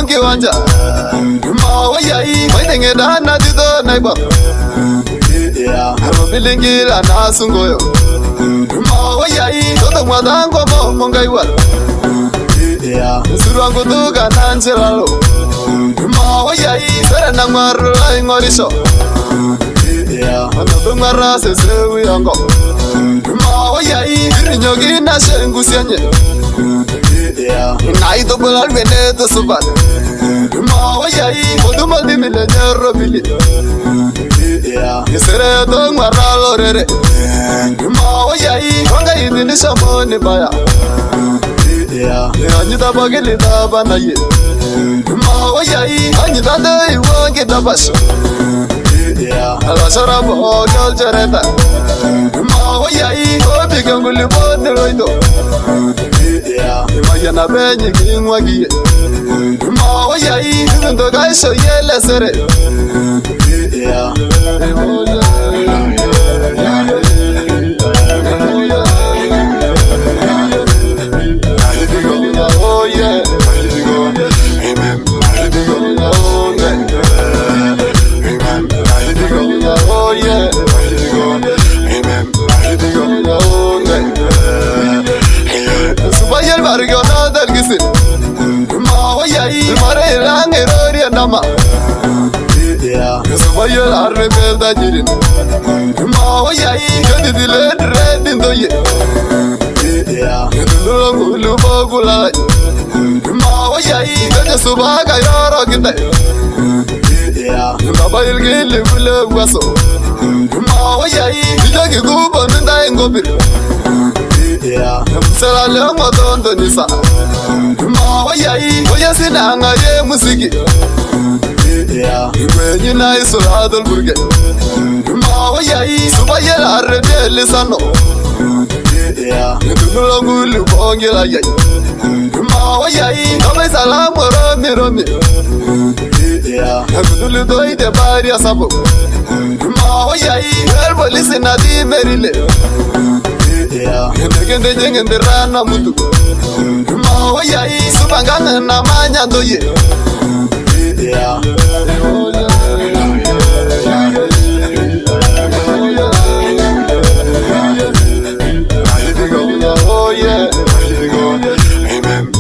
Bongi wanja Mawayai Maitenge dana dito naiba Bilingira na sungoyo Mawayai Toto mwadango mo mongaiwal Suruangu tuga nanchiralo Mawayai Sere nangmaru lai ngorisho Anotu ngara sesewi yango Mawayai Kirinyogi na shengu sianye Naito bulal veneto subat Mawayai Koduma di mile nyero bili Sere to ngara rere Mawayai Wanga idini shamoni baya Anyita bagili daba na ye Mawayai Anyita dei wangi dabash Alashara bo gyal jareta Mawayai Obi ganguli bodi roido Imagina benyi kingwa giye Mawayai Ndo gaisho yele sere Oh yeah Amen Oh yeah Subayel barrio no del gisin Mawayai Mare rangi rori andama Subayel arrebel da jirin Mawayai Jadi dilen redin doye Dulung ulu bagulai Mawayai Jadi subaga yoro ginde Babayil gili bule waso Mawayai Dijagi gubo nunda ingobir Sera lengo tondo nisa Mawayai Oya sinanga ye musiki Kwenye na isoladol burge Mawayai Subayel arrede lisano Dulung ulu bongila yay Mawayai Kame salamu romi romi Kudulu doi de bari asabo Mawayai Herbo lisi na di merile Kende jengende rana mutu Mawayai Subanganga na manya doye Oh yeah Amen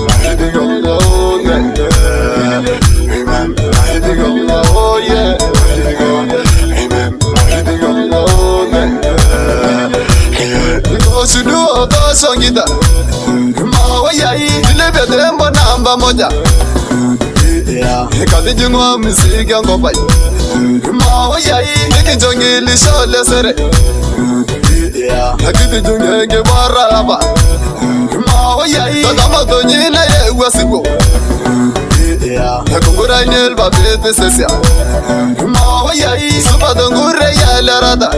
Oh yeah Sudu oto songita Mawayai Dilebe dembo namba moja Kati jungwa msiki yango bai Mawayai Niki jongi lisho lesere Kiti jungi nge barra laba Mawayai Tadama tonyina ye uwasigo Kungura nyel babete sesia Mawayai Supadongure ya lerada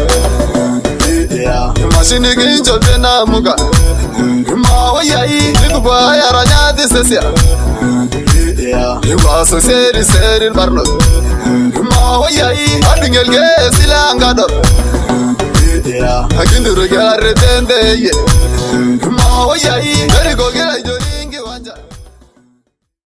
Mashini ginjo bena muga Mawayai Nikuba ya ranyadi sesia Iwa so seri barno Mawayai Adingel ge silanga do Akinduru gyare tende ye Mawayai